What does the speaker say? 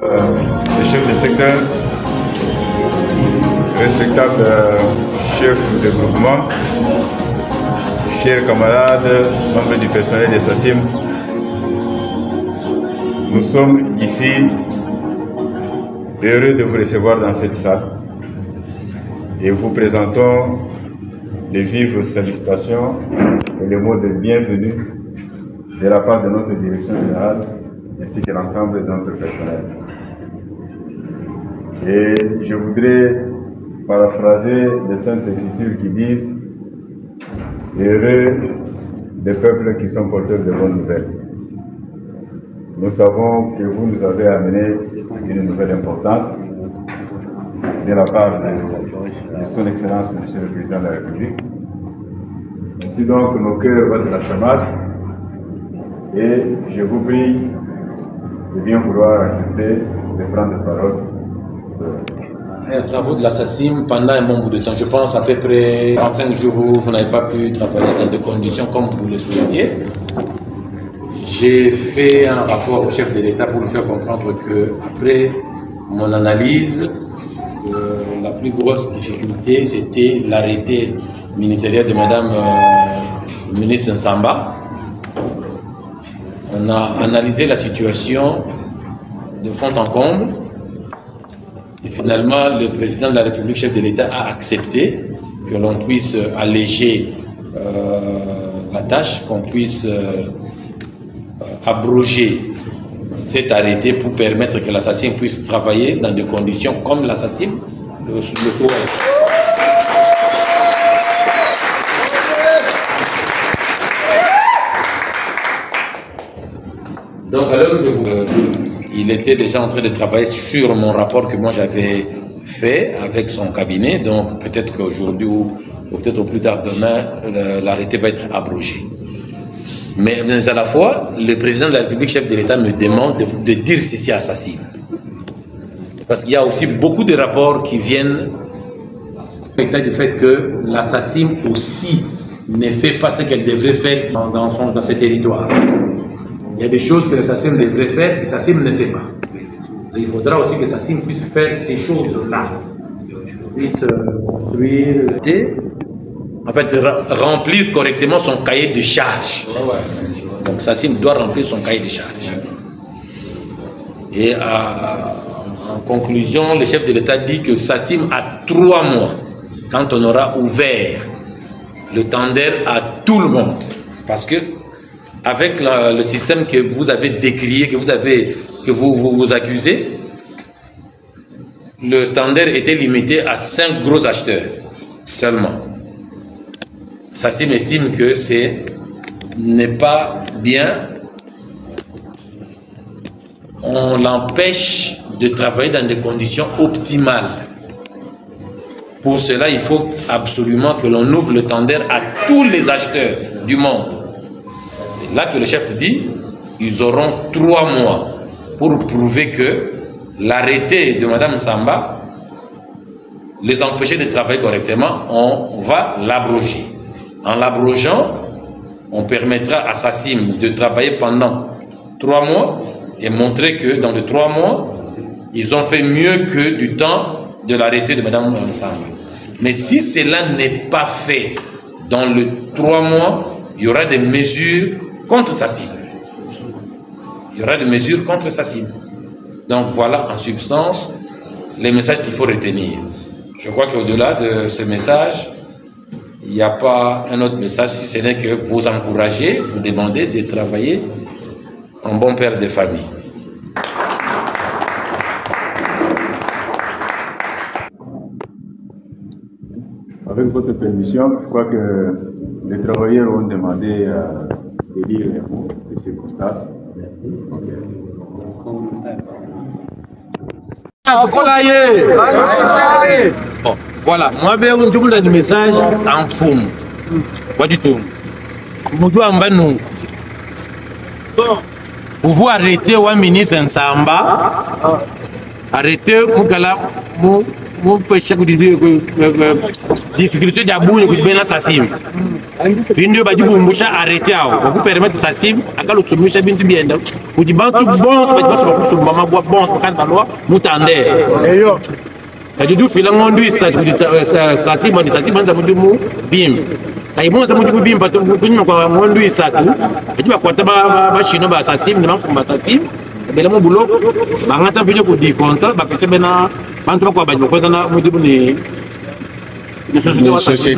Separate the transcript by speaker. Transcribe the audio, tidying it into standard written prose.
Speaker 1: Les chefs de secteur, respectables chefs de groupement, chers camarades, membres du personnel des SACIM, nous sommes ici heureux de vous recevoir dans cette salle et vous présentons les vives salutations et les mots de bienvenue de la part de notre direction générale ainsi que l'ensemble de notre personnel. Et je voudrais paraphraser les Saintes Écritures qui disent « Heureux des peuples qui sont porteurs de bonnes nouvelles ». Nous savons que vous nous avez amené une nouvelle importante de la part de son Excellence, Monsieur le Président de la République. Ainsi donc, nos cœurs battent la chamade et je vous prie de bien vouloir accepter de prendre la parole.
Speaker 2: Les travaux de la SACIM pendant un bon bout de temps, je pense à peu près 45 jours où vous n'avez pas pu travailler dans des conditions comme vous le souhaitiez. J'ai fait un rapport au chef de l'État pour lui faire comprendre que, après mon analyse, la plus grosse difficulté c'était l'arrêté ministériel de Madame ministre Nsamba. On a analysé la situation de fond en comble. Et finalement, le président de la République, chef de l'État, a accepté que l'on puisse alléger la tâche, qu'on puisse abroger cet arrêté pour permettre que la SACIM puisse travailler dans des conditions comme la SACIM le souhaite. Donc, alors, il était déjà en train de travailler sur mon rapport que moi j'avais fait avec son cabinet. Donc, peut-être qu'aujourd'hui ou peut-être au plus tard demain, l'arrêté va être abrogé. Mais à la fois, le président de la République, chef de l'État, me demande de dire ceci à SACIM. Parce qu'il y a aussi beaucoup de rapports qui viennent du fait que la SACIM aussi ne fait pas ce qu'elle devrait faire dans ce territoire. Il y a des choses que le SACIM devrait faire et le SACIM ne fait pas. Il faudra aussi que le SACIM puisse faire ces choses-là. Puisse construire, en fait, remplir correctement son cahier de charges. Donc SACIM doit remplir son cahier de charges. Et en conclusion, le chef de l'État dit que SACIM a 3 mois, quand on aura ouvert le tender à tout le monde. Parce que avec le système que vous avez décrié, que vous accusez, le standard était limité à 5 gros acheteurs seulement. SACIM estime que ce n'est pas bien. On l'empêche de travailler dans des conditions optimales. Pour cela, il faut absolument que l'on ouvre le tender à tous les acheteurs du monde. C'est là que le chef dit, ils auront 3 mois pour prouver que l'arrêté de Mme Nsamba les empêchait de travailler correctement, on va l'abroger. En l'abrogeant, on permettra à SACIM de travailler pendant 3 mois et montrer que dans les 3 mois, ils ont fait mieux que du temps de l'arrêté de Mme Nsamba. Mais si cela n'est pas fait dans les 3 mois, il y aura des mesures contre SACIM. Il y aura des mesures contre SACIM. Donc voilà en substance les messages qu'il faut retenir. Je crois qu'au-delà de ce message, il n'y a pas un autre message si ce n'est que vous encouragez, vous demandez de travailler en bon père de famille.
Speaker 1: Avec votre permission, je crois que les travailleurs ont demandé de lire les mots de circonstances.
Speaker 2: Bon, voilà, moi je vous donne un message en fond. Pas du tout. Vous arrêtez un ministre Nsamba, arrêtez
Speaker 3: mon pêche que difficulté d'abouiller que bien assassin bindu ba dibu musha arrêté au pour permettre assassin akalo sumusha bintu bien pour di bantu bon c'est pas pour sumba ma bois bon quand la loi mutande eyo et du fil ngondu ça assassin bon assassin za mudumu bim ay bon za mudumu bim pato kunyo kwa ngondu ça tout et ba kwata ba chino ba assassin ni ba assassin bela mo boulot ba ngata vinyo ko di konta ba petse bena bantu ba kwa ba ko sana mudumu ni société.